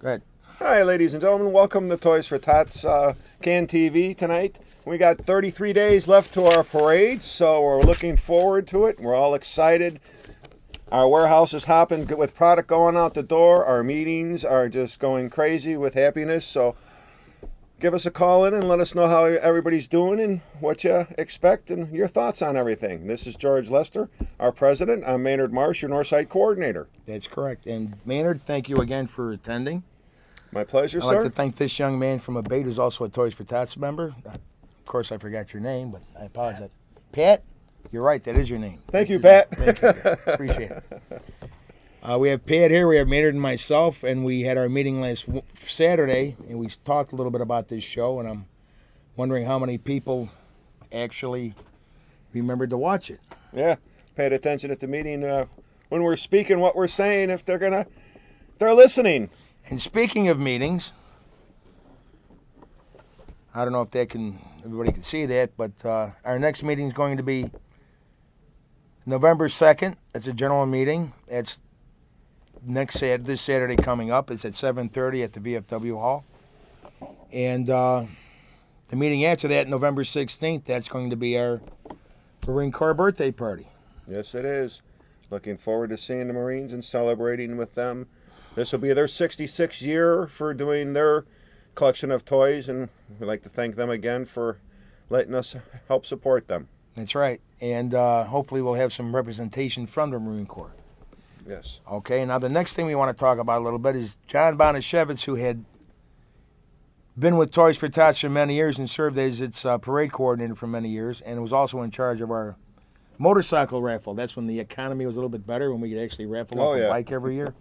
Right. Hi, ladies and gentlemen. Welcome to Toys for Tots Can TV tonight. We got 33 days left to our parade, so we're looking forward to it. We're all excited. Our warehouse is hopping with product going out the door. Our meetings are just going crazy with happiness. So give us a call in and let us know how everybody's doing and what you expect and your thoughts on everything. This is George Lester, our president. I'm Maynard Marsh, your Northside coordinator. That's correct. And Maynard, thank you again for attending. My pleasure, sir. I'd like to thank this young man from Abate who's also a Toys for Tots member. Of course, I forgot your name, but I apologize. Pat, you're right. That is your name. Thank you, Pat. Thank you, Pat. Appreciate it. We have Pat here. We have Maynard and myself, and we had our meeting last Saturday, and we talked a little bit about this show, and I'm wondering how many people actually remembered to watch it. Yeah, paid attention at the meeting when we're speaking what we're saying, if they're listening. And speaking of meetings, I don't know if everybody can see that, but our next meeting is going to be November 2nd. It's a general meeting. It's this Saturday coming up. It's at 7:30 at the VFW Hall. And the meeting after that, November 16th, that's going to be our Marine Corps birthday party. Yes, it is. Looking forward to seeing the Marines and celebrating with them. This will be their 66th year for doing their collection of toys, and we'd like to thank them again for letting us help support them. That's right. And hopefully we'll have some representation from the Marine Corps. Yes. Okay, now the next thing we want to talk about a little bit is John Bonashevitz, who had been with Toys for Tots for many years and served as its parade coordinator for many years, and was also in charge of our motorcycle raffle. That's when the economy was a little bit better, when we could actually raffle off a bike every year.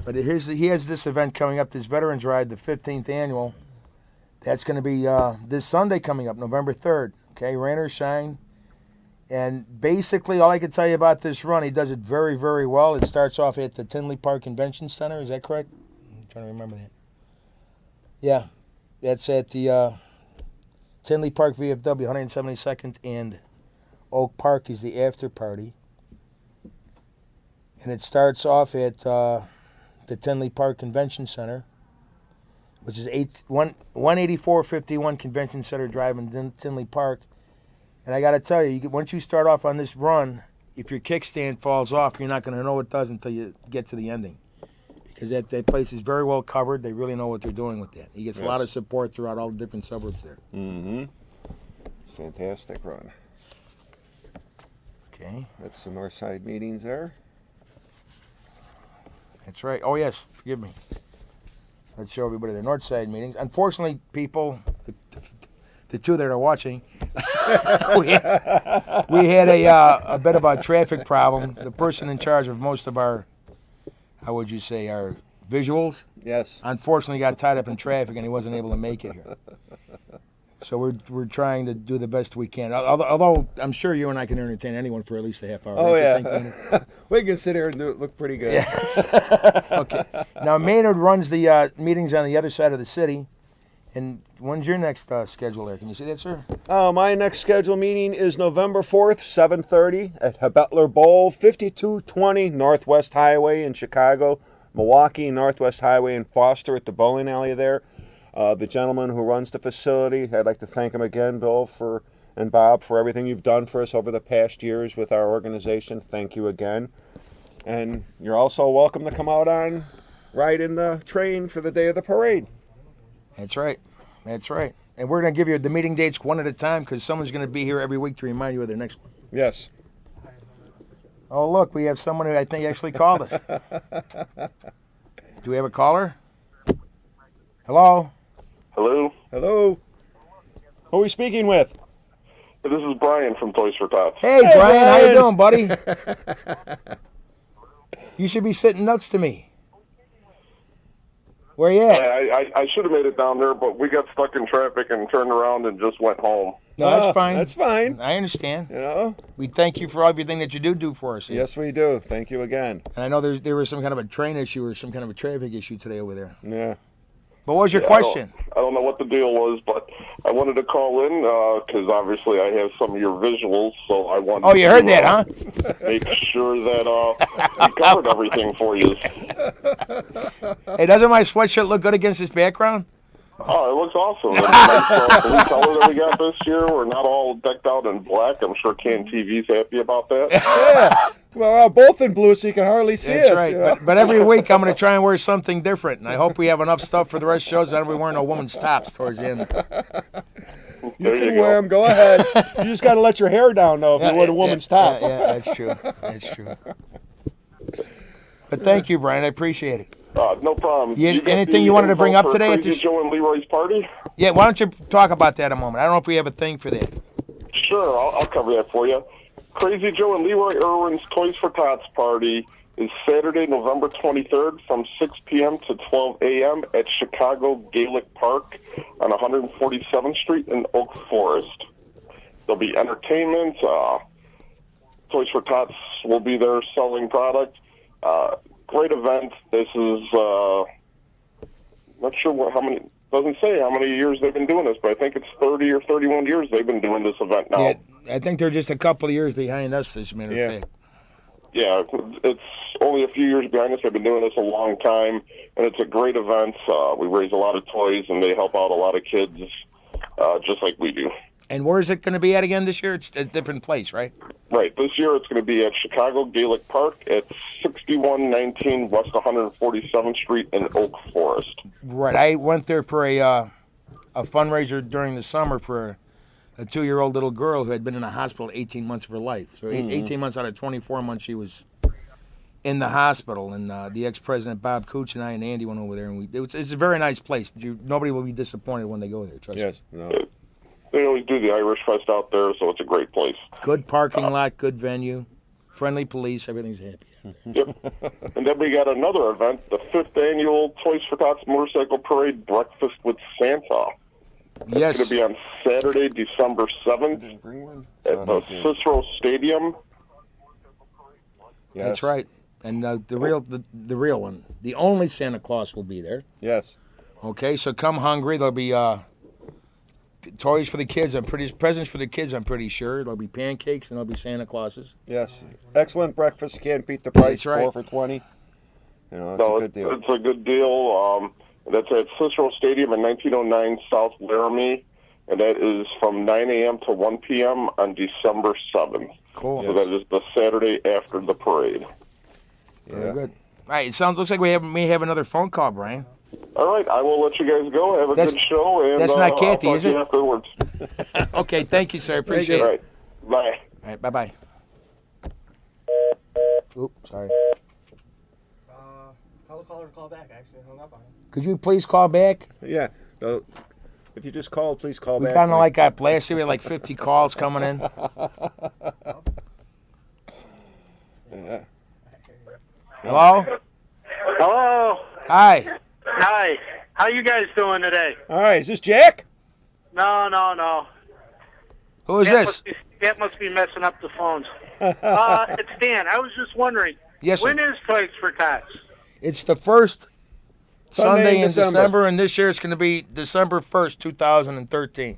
But he has this event coming up, this Veterans Ride, the 15th annual. That's going to be this Sunday coming up, November 3rd. Okay, rain or shine. And basically, all I can tell you about this run, he does it very, very well. It starts off at the Tinley Park Convention Center. Is that correct? I'm trying to remember that. Yeah, that's at the Tinley Park VFW, 172nd and Oak Park is the after party. And it starts off at the Tinley Park Convention Center, which is 18451 Convention Center Drive in Tinley Park. And I got to tell you, once you start off on this run, if your kickstand falls off, you're not going to know it does until you get to the ending. Because that place is very well covered. They really know what they're doing with that. He gets a lot of support throughout all the different suburbs there. Mm-hmm. It's a fantastic run. Okay. That's the Northside meetings there. That's right. Oh, yes. Forgive me. Let's show everybody the Northside meetings. Unfortunately, people, the two that are watching, we had a bit of a traffic problem. The person in charge of most of our, how would you say, our visuals, yes, unfortunately got tied up in traffic and he wasn't able to make it here. So we're trying to do the best we can. Although I'm sure you and I can entertain anyone for at least a half hour. Oh, yeah. We can sit here and look pretty good. Yeah. Okay. Now, Maynard runs the meetings on the other side of the city. And when's your next schedule there? Can you see that, sir? My next scheduled meeting is November 4th, 7:30 at Habetler Bowl, 5220 Northwest Highway in Chicago, Milwaukee, Northwest Highway in Foster at the bowling alley there. The gentleman who runs the facility, I'd like to thank him again, Bill, and Bob, for everything you've done for us over the past years with our organization. Thank you again. And you're also welcome to come out on ride in the train for the day of the parade. That's right. That's right. And we're going to give you the meeting dates one at a time because someone's going to be here every week to remind you of their next one. Yes. Oh, look, we have someone who I think actually called us. Do we have a caller? Hello? Hello? Hello? Who are we speaking with? This is Brian from Toys for Tots. Hey, Brian, how you doing, buddy? You should be sitting next to me. Where you at? I should have made it down there, but we got stuck in traffic and turned around and just went home. No, that's fine. That's fine. I understand. You know? We thank you for everything that you do for us. Yes, we do. Thank you again. And I know there was some kind of a train issue or some kind of a traffic issue today over there. Yeah. But what was your Yeah, question? I don't know what the deal was, but I wanted to call in because obviously I have some of your visuals, so I wanted Oh, you heard that, huh? make sure that we covered everything for you. Hey, doesn't my sweatshirt look good against this background? Oh, it looks awesome. And the nice blue color that we got this year. We're not all decked out in black. I'm sure Can TV's happy about that. Yeah. Well, we're both in blue, so you can hardly see That's us. right. You know? But every week I'm going to try and wear something different, and I hope we have enough stuff for the rest of the shows that we're wearing no woman's tops towards the end. You can wear them. Go ahead. You just got to let your hair down, though, if you wear a woman's top. Yeah, that's true. That's true. But thank you, Brian. I appreciate it. No problem. Anything you wanted to bring up today? Crazy Joe and Leroy's party? Yeah, why don't you talk about that a moment? I don't know if we have a thing for that. Sure, I'll cover that for you. Crazy Joe and Leroy Irwin's Toys for Tots party is Saturday, November 23rd from 6 p.m. to 12 a.m. at Chicago Gaelic Park on 147th Street in Oak Forest. There'll be entertainment. Toys for Tots will be there selling product. Great event. This is not sure how many. Doesn't say how many years they've been doing this, but I think it's 30 or 31 years they've been doing this event now. Yeah, I think they're just a couple of years behind us, as a matter of fact. Yeah, it's only a few years behind us. They've been doing this a long time, and it's a great event. We raise a lot of toys, and they help out a lot of kids, just like we do. And where is it going to be at again this year? It's a different place, right? Right. This year it's going to be at Chicago Gaelic Park at 6119 West 147th Street in Oak Forest. Right. I went there for a fundraiser during the summer for a 2-year-old little girl who had been in a hospital 18 months of her life. So 18 months out of 24 months she was in the hospital. And the ex-president Bob Cooch and I and Andy went over there. And it's a very nice place. Nobody will be disappointed when they go there. Trust me. No. They always do the Irish Fest out there, so it's a great place. Good parking lot, good venue, friendly police, everything's happy. Yep. And then we got another event, the 5th annual Toys for Tots Motorcycle Parade Breakfast with Santa. Yes. It's going to be on Saturday, December 7th at the Cicero Stadium. Yes. That's right. And the real one, the only Santa Claus will be there. Yes. Okay, so come hungry. There'll be toys for the kids. Presents for the kids. I'm pretty sure there'll be pancakes and there'll be Santa Clauses. Yes. Excellent breakfast. You can't beat the price. That's right. 4 for $20. You know, it's a good deal. It's a good deal. That's at Cicero Stadium in 1909 South Laramie, and that is from 9 a.m. to 1 p.m. on December 7th. Cool. So that is the Saturday after the parade. Very good. All right. Looks like we may have another phone call, Brian. All right, I will let you guys go. Have a good show, and that's not Kathy, I'll talk is to it? you afterwards. Okay, thank you, sir. Appreciate All it. right, bye. All right, bye-bye. Oops, sorry. Tell the caller to call back. I accidentally hung up on him. Could you please call back? Yeah. If you just call, please call We back. kind of like got blasted. We had like 50 calls coming in. Yeah. Hello? Hello. Hi. Hi. How you guys doing today? All right. Is this Jack? No. Who is this? That must be messing up the phones. It's Dan. I was just wondering. Yes, sir. When is Toys for Tots? It's the first Sunday in December. December, and this year it's going to be December 1st, 2013.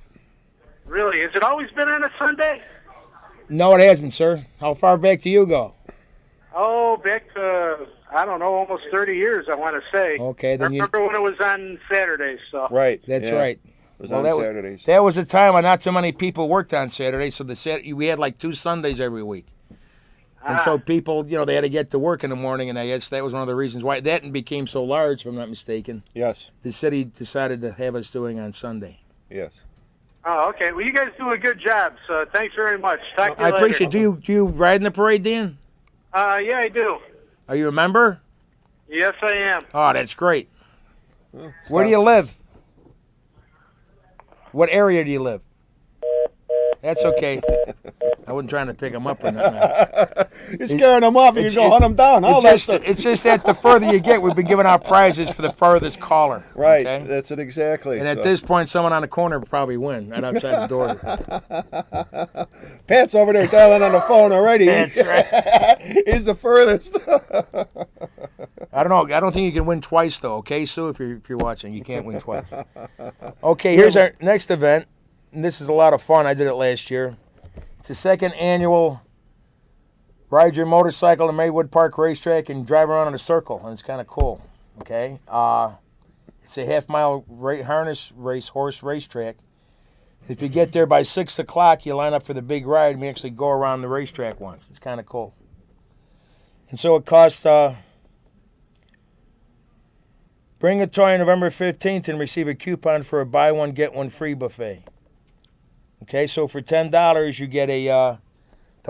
Really? Has it always been on a Sunday? No, it hasn't, sir. How far back do you go? Oh, back to, I don't know, almost 30 years, I want to say. Okay, I then remember when it was on Saturdays. So. Right. That's yeah. right. It was Well, on Saturdays. That was a time when not so many people worked on Saturday, so we had like 2 Sundays every week. And so people, they had to get to work in the morning, and I guess that was one of the reasons why that became so large, if I'm not mistaken. Yes. The city decided to have us doing on Sunday. Yes. Oh, okay. Well, you guys do a good job, so thanks very much. Talk to you I later. appreciate it. Do you ride in the parade, Dan? Yeah, I do. Are you a member? Yes, I am. Oh, that's great. Well, Where do you live? What area do you live? That's okay. I wasn't trying to pick him up or nothing. You're scaring them off. You can go hunt them down. It's just that the further you get, we've been giving out prizes for the farthest caller. Right. Okay? That's it exactly. And at this point, someone on the corner will probably win right outside the door. Pat's over there dialing on the phone already. That's right. He's the furthest. I don't know. I don't think you can win twice, though. Okay, Sue, if you're watching, you can't win twice. Okay, here's our next event, and this is a lot of fun. I did it last year. It's the second annual Ride Your Motorcycle to Maywood Park Racetrack and drive around in a circle, and it's kind of cool. Okay, it's a half-mile harness race, horse racetrack. If you get there by 6 o'clock, you line up for the big ride, and we actually go around the racetrack once. It's kind of cool. And so it costs, bring a toy on November 15th and receive a coupon for a buy one, get one free buffet. Okay, so for $10, you get the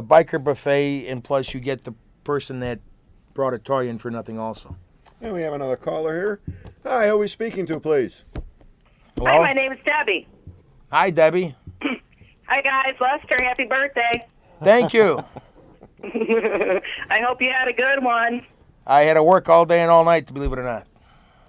biker buffet, and plus you get the person that brought a toy in for nothing also. And we have another caller here. Hi, who are we speaking to, please? Hello? Hi, my name is Debbie. Hi, Debbie. Hi, guys. Lester, happy birthday. Thank you. I hope you had a good one. I had to work all day and all night, to believe it or not.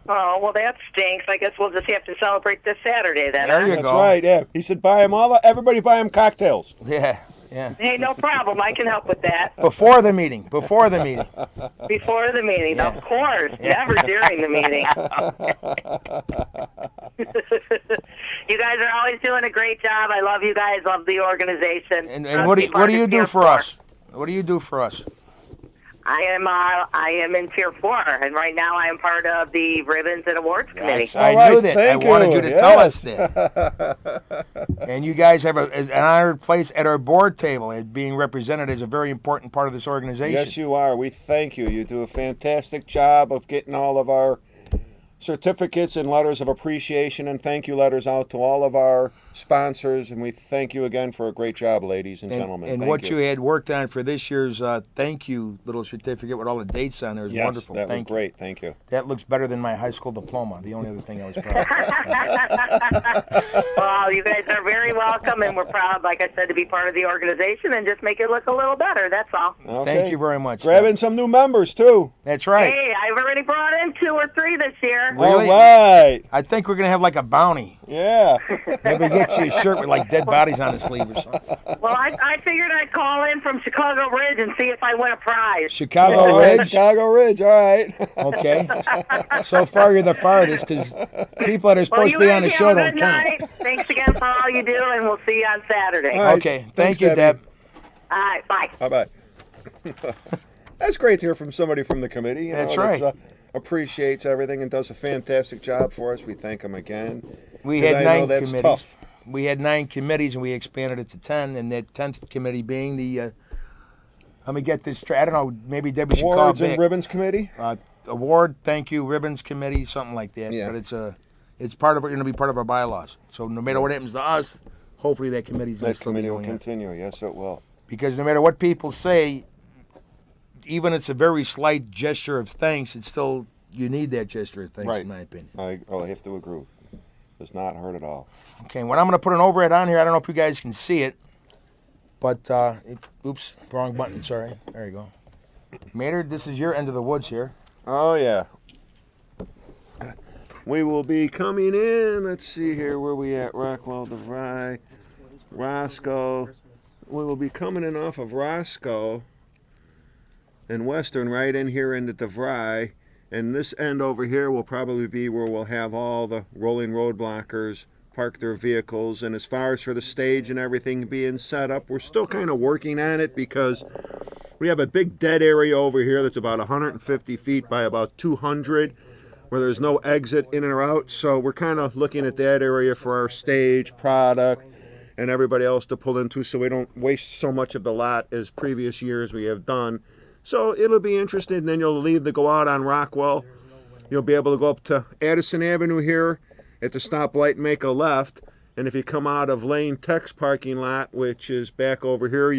Oh, well, that stinks. I guess we'll just have to celebrate this Saturday then. There you That's go. right, yeah. He said everybody buy him cocktails. Yeah, yeah. Hey, no problem. I can help with that. Before the meeting. Before the meeting, Yeah. of course. Never during the meeting. You guys are always doing a great job. I love you guys. Love the organization. And what do you do for us? What do you do for us? I am in Tier 4, and right now I am part of the Ribbons and Awards Committee. Yes, I All knew right, that. I thank wanted you to tell us Yes. that. And you guys have an honored place at our board table. It being represented as a very important part of this organization. Yes, you are. We thank you. You do a fantastic job of getting all of our certificates and letters of appreciation and thank you letters out to all of our sponsors, and we thank you again for a great job, ladies and gentlemen. And Thank what you had worked on for this year's thank you little certificate with all the dates on there is yes, wonderful. that Thank was great. Thank you. you. That looks better than my high school diploma. The only other thing I was proud of. Well, you guys are very welcome, and we're proud, like I said, to be part of the organization and just make it look a little better. That's all. Okay. Thank you very much. Grabbing some new members too. That's right. Hey, I've already brought in 2 or 3 this year. Really? All right. I think we're going to have like a bounty. Yeah. Maybe get you a shirt with like dead bodies on the sleeve or something. Well, I figured I'd call in from Chicago Ridge and see if I win a prize. Chicago All right, Ridge? Chicago Ridge. All right. Okay. So far, you're the farthest because people that are Well, supposed you to be on guys the show have a don't good count. night. Thanks again for all you do, and we'll see you on Saturday. All right. Okay. Thanks, Thank you, Debbie. Deb. All right, bye. Bye-bye. That's great to hear from somebody from the committee. That's right. Appreciates everything and does a fantastic job for us. We thank him again. We 'Cause had I know 9 that's committees. tough. We had 9 committees, and we expanded it to 10. And that 10th committee being the, let me get this straight. I don't know. Maybe Debbie should call Awards and back. Ribbons Committee. Award, thank you, ribbons committee, something like that. Yeah. But it's part of going to be part of our bylaws. So no matter what happens to us, hopefully that committee's going That to still be committee will going on. continue. Yes, it will. Because no matter what people say, even it's a very slight gesture of thanks, it's still you need that gesture of thanks, Right. in my opinion. I have to agree. Does not hurt at all. Okay, when I'm going to put an overhead on here, I don't know if you guys can see it, but oops, wrong button. Sorry. There you go. Maynard, this is your end of the woods here. Oh yeah. We will be coming in. Let's see here where we at. Rockwell, DeVry, Roscoe. We will be coming in off of Roscoe and Western right in here into DeVry. And this end over here will probably be where we'll have all the rolling road blockers park their vehicles. And as far as for the stage and everything being set up, we're still kind of working on it because we have a big dead area over here that's about 150 feet by about 200 where there's no exit in or out. So we're kind of looking at that area for our stage, product, and everybody else to pull into so we don't waste so much of the lot as previous years we have done. So it'll be interesting. And then you'll leave to go out on Rockwell. You'll be able to go up to Addison Avenue here at the stoplight and make a left. And if you come out of Lane Tech's parking lot, which is back over here,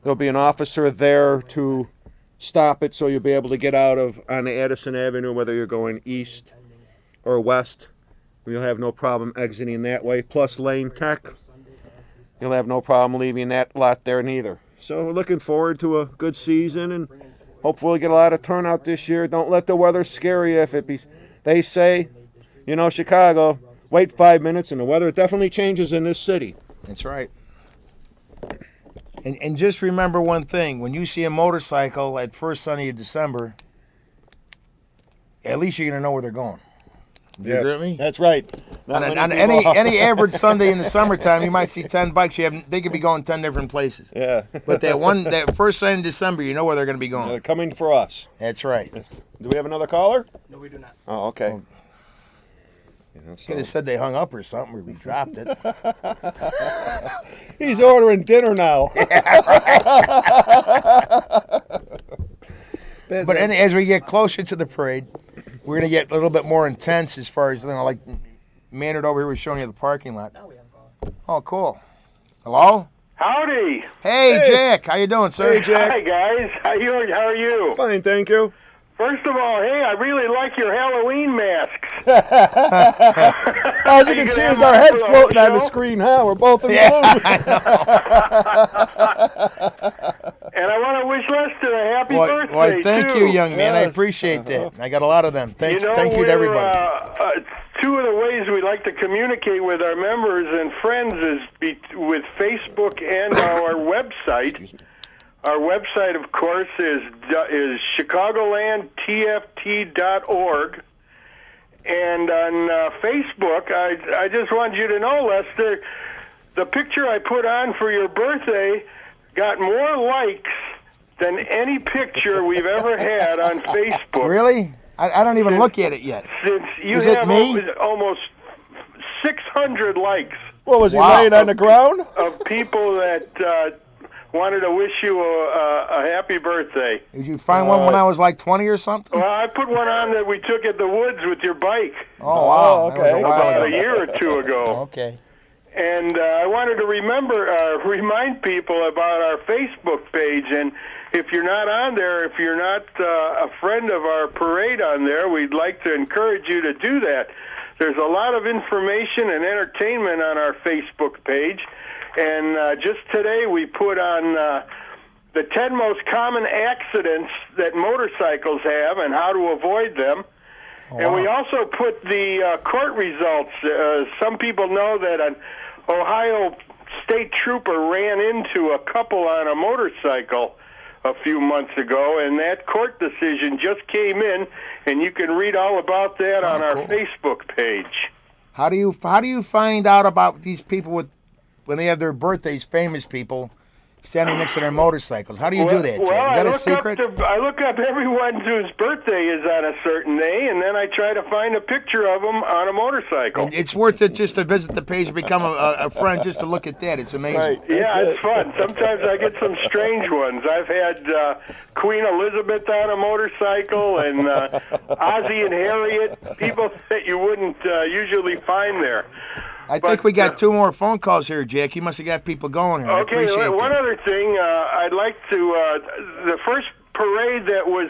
there'll be an officer there to stop it so you'll be able to get out of on Addison Avenue, whether you're going east or west. You'll have no problem exiting that way. Plus Lane Tech, you'll have no problem leaving that lot there neither. So we're looking forward to a good season and hopefully we'll get a lot of turnout this year. Don't let the weather scare you. They say, Chicago, wait 5 minutes and the weather definitely changes in this city. That's right. And just remember one thing. When you see a motorcycle at first Sunday of December, at least you're going to know where they're going. Do you Yes, agree with me? that's right. On, Not on many people- any average Sunday in the summertime, you might see 10 bikes. They could be going 10 different places. Yeah. But that first Sunday in December, you know where they're going to be going. They're coming for us. That's right. Do we have another caller? No, we do not. Oh, okay. Oh. You know, Could have said they hung up or something, or we dropped it. He's ordering dinner now. But as we get closer to the parade, we're going to get a little bit more intense as far as, like Maynard over here was showing you the parking lot. Now we have a caller. Oh, cool. Hello? Howdy. Hey, Jack. How you doing, sir? Hey, Jack. Hi, guys. How are you? Fine, thank you. First of all, hey, I really like your Halloween masks. As you can gonna see, have as our mine heads for the floating on the show? screen now, we're both in blue. And I want to wish Lester a happy birthday, Why, thank too. you, young man. I Yes. appreciate that. I got a lot of them. Thank you to we're, everybody. Two of the ways we like to communicate with our members and friends is with Facebook and our website. Our website, of course, is chicagolandtft.org. And on Facebook, I just want you to know, Lester, the picture I put on for your birthday got more likes than any picture we've ever had on Facebook. Really? I don't even look at it yet. Since you Is it have me? almost 600 likes What was he Wow. laying on the ground? of people that wanted to wish you a happy birthday. Did you find one when I was like 20 or something? Well, I put one on that we took at the woods with your bike Oh, wow. That was okay. a while about a ago. year or two ago. Okay. And I wanted to remind people about our Facebook page. And if you're not on there, if you're not a friend of our parade on there, we'd like to encourage you to do that. There's a lot of information and entertainment on our Facebook page. And just today we put on the 10 most common accidents that motorcycles have and how to avoid them. And we also put the court results. Some people know that an Ohio state trooper ran into a couple on a motorcycle a few months ago, and that court decision just came in, and you can read all about that on our cool. Facebook page. How do you find out about these people when they have their birthdays, famous people, standing next to their motorcycles? How do you do that, Jack? Is that a secret? I look up everyone whose birthday is on a certain day, and then I try to find a picture of them on a motorcycle. It's worth it just to visit the page and become a friend just to look at that. It's amazing. Right. Yeah, That's it's fun. Sometimes I get some strange ones. I've had Queen Elizabeth on a motorcycle and Ozzie and Harriet, people that you wouldn't usually find there. I think we got two more phone calls here, Jack. You must have got people going here. I Okay, appreciate one that. other thing. I'd like to, the first parade that was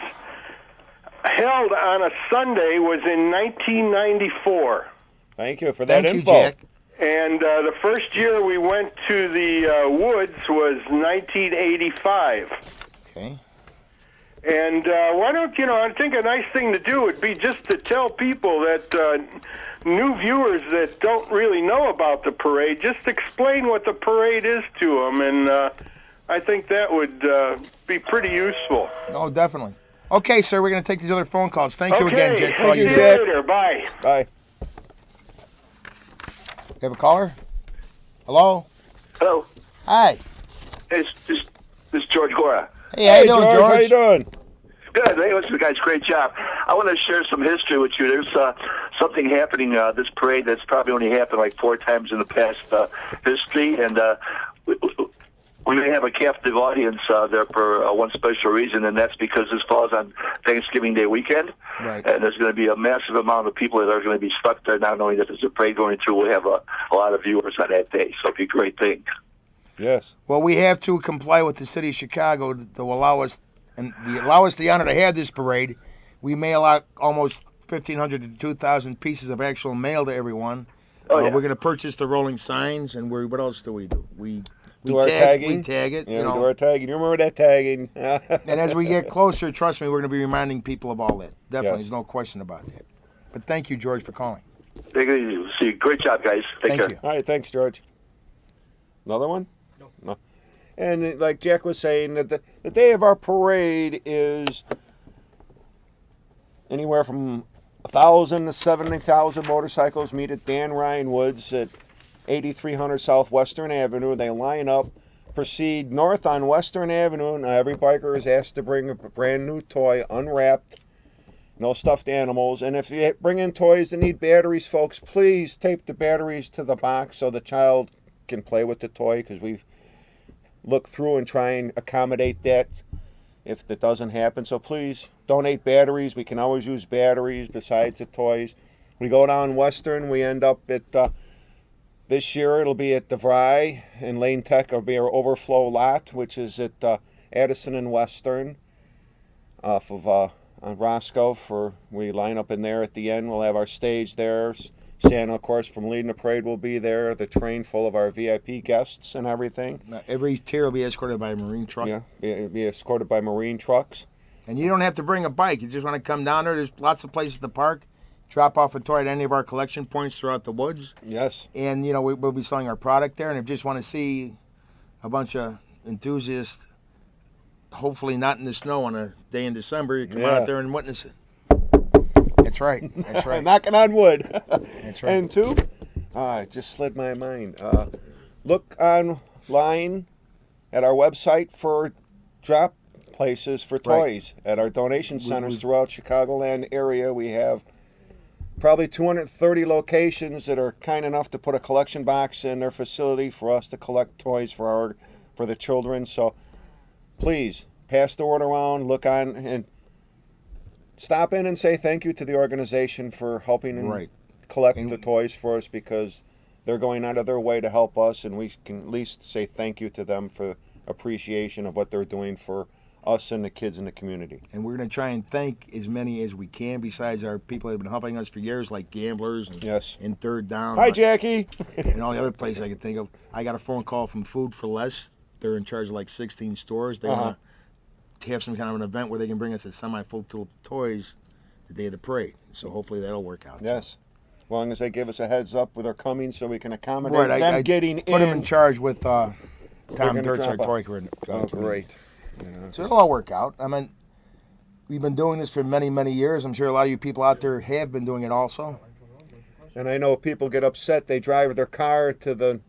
held on a Sunday was in 1994. Thank you for that Thank you, info. Jack. And the first year we went to the woods was 1985. Okay. And why don't, I think a nice thing to do would be just to tell people that new viewers that don't really know about the parade, just explain what the parade is to them. And I think that would be pretty useful. Oh, definitely. Okay, sir, we're going to take these other phone calls. Thank you again, Jack, for all see you you do. Jack. later. Bye. Bye. You have a caller? Hello? Hello, Hi. it's this George Gora. Hey, how you doing, George? How you doing? Good. Hey, listen, guys, great job. I want to share some history with you. There's something happening this parade that's probably only happened like 4 times in the past history, and we may have a captive audience there for one special reason, and that's because this falls on Thanksgiving Day weekend. Right. And there's going to be a massive amount of people that are going to be stuck there, not knowing that there's a parade going through. We'll have a lot of viewers on that day, so it'll be a great thing. Yes. Well, we have to comply with the city of Chicago to allow us the honor to have this parade. We mail out almost 1,500 to 2,000 pieces of actual mail to everyone. Oh, yeah. We're going to purchase the rolling signs, and what else do we do? We Do our tagging. We tag it. Yeah, you we know. do our tagging. You remember that tagging? And as we get closer, trust me, we're going to be reminding people of all that. Definitely, Yes. there's no question about that. But thank you, George, for calling. Take it easy. See you. Great job, guys. Take Thank care. you. All right, thanks, George. Another one? No. And like Jack was saying, that the day of our parade is anywhere from 1,000 to 70,000 motorcycles meet at Dan Ryan Woods at 8300 South Western Avenue. They line up, proceed north on Western Avenue, and every biker is asked to bring a brand new toy, unwrapped, no stuffed animals. And if you bring in toys that need batteries, folks, please tape the batteries to the box so the child can play with the toy, because we've looked through and try and accommodate that if that doesn't happen. So please donate batteries. We can always use batteries besides the toys. We go down Western, we end up at this year it'll be at DeVry, and Lane Tech will be our overflow lot, which is at Addison and Western off of on Roscoe. We line up in there at the end. We'll have our stage there. Santa, of course, from leading the parade will be there. The train full of our VIP guests and everything. Every tier will be escorted by a Marine truck. Yeah, be escorted by Marine trucks. And you don't have to bring a bike. You just want to come down there. There's lots of places to park. Drop off a toy at any of our collection points throughout the woods. Yes. And, we'll be selling our product there. And if you just want to see a bunch of enthusiasts, hopefully not in the snow on a day in December, you come out there and witness it. That's right. That's right. Knocking on wood. That's right. And two, it just slid my mind. Look online at our website for drop places for toys at our donation centers throughout Chicagoland area. We have probably 230 locations that are kind enough to put a collection box in their facility for us to collect toys for the children. So please pass the word around. Look on and stop in and say thank you to the organization for helping and collect the toys for us, because they're going out of their way to help us, and we can at least say thank you to them for appreciation of what they're doing for us and the kids in the community. And we're going to try and thank as many as we can besides our people that have been helping us for years, like Gamblers and Third Down. Hi, Jackie. And all the other places I could think of. I got a phone call from Food for Less. They're in charge of like 16 stores. They want to have some kind of an event where they can bring us a semi-full toys the day of the parade. So hopefully that'll work out. Yes. As long as they give us a heads up with their coming so we can accommodate them getting in. Put them in charge with Tom Dirt's our toy crew. Oh, great. So it'll all work out. I mean, we've been doing this for many, many years. I'm sure a lot of you people out there have been doing it also. And I know people get upset. They drive their car to the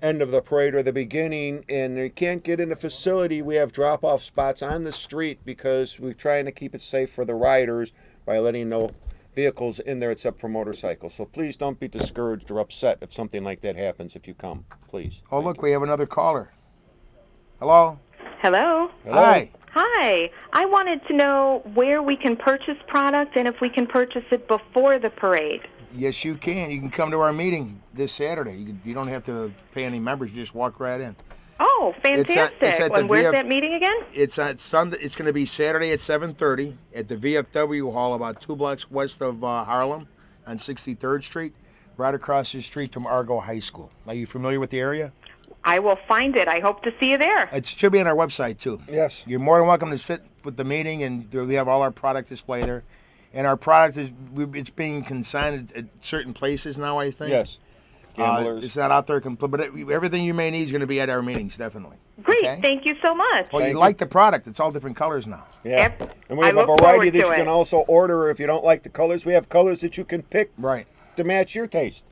end of the parade or the beginning, and they can't get in the facility. We have drop-off spots on the street because we're trying to keep it safe for the riders by letting no vehicles in there except for motorcycles. So please don't be discouraged or upset if something like that happens if you come. Please. Oh, look, we have another caller. Hello? Hello. Hi. Hi. I wanted to know where we can purchase product and if we can purchase it before the parade. Yes, you can. You can come to our meeting this Saturday. You don't have to pay any members. You just walk right in. Oh, fantastic. It's at and where's that meeting again? It's at Sunday. It's going to be Saturday at 7:30 at the VFW Hall, about 2 blocks west of Harlem on 63rd Street, right across the street from Argo High School. Are you familiar with the area? I will find it. I hope to see you there. It should be on our website, too. Yes. You're more than welcome to sit with the meeting, and we have all our product display there. And our product it's being consigned at certain places now, I think. Yes. Gamblers. It's not out there complete, but everything you may need is going to be at our meetings, definitely. Great. Okay? Thank you so much. Well, you like the product. It's all different colors now. Yeah. Yep. And we have I a look variety forward that to you can it. also order if you don't like the colors. We have colors that you can pick to match your taste.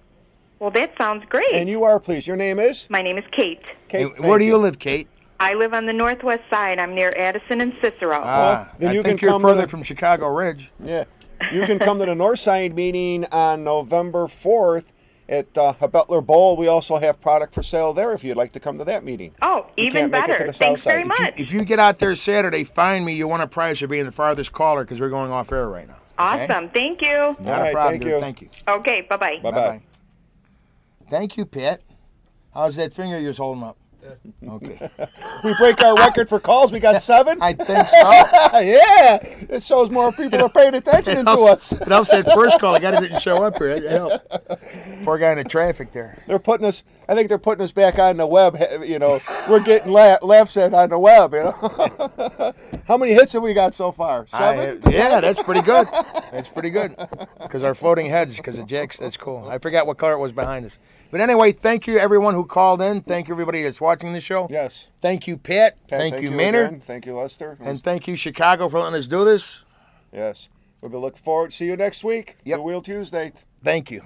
Well, that sounds great. And you are, please. Your name is? My name is Kate. Kate. And where do you live, Kate? I live on the northwest side. I'm near Addison and Cicero. Then I think you're further from Chicago Ridge. Yeah. You can come to the Northside meeting on November 4th at Butler Bowl. We also have product for sale there if you'd like to come to that meeting. Oh, even better. Thanks very much. If you get out there Saturday, find me. You won a prize for being the farthest caller because we're going off air right now. Okay? Awesome. Thank you. Not a problem. Thank you. Okay, bye-bye. Bye-bye. Thank you, Pat. How's that finger you're holding up? Okay. We break our record for calls. We got 7. I think so. Yeah. It shows more people are paying attention to us. It helps that first call. The guy didn't show up here. It helped. Poor guy in the traffic there. They're putting us. I think they're putting us back on the web. You know, we're getting laughs at on the web. You know. How many hits have we got so far? 7. Yeah, that's pretty good. That's pretty good. Because our floating heads, because of Jack's, that's cool. I forgot what color it was behind us. But anyway, thank you everyone who called in. Thank you everybody that's watching the show. Yes. Thank you, Pat. Thank you, Maynard. Again. Thank you, Lester. And thank you, Chicago, for letting us do this. Yes. We'll look forward to see you next week. Yep. The Wheel Tuesday. Thank you.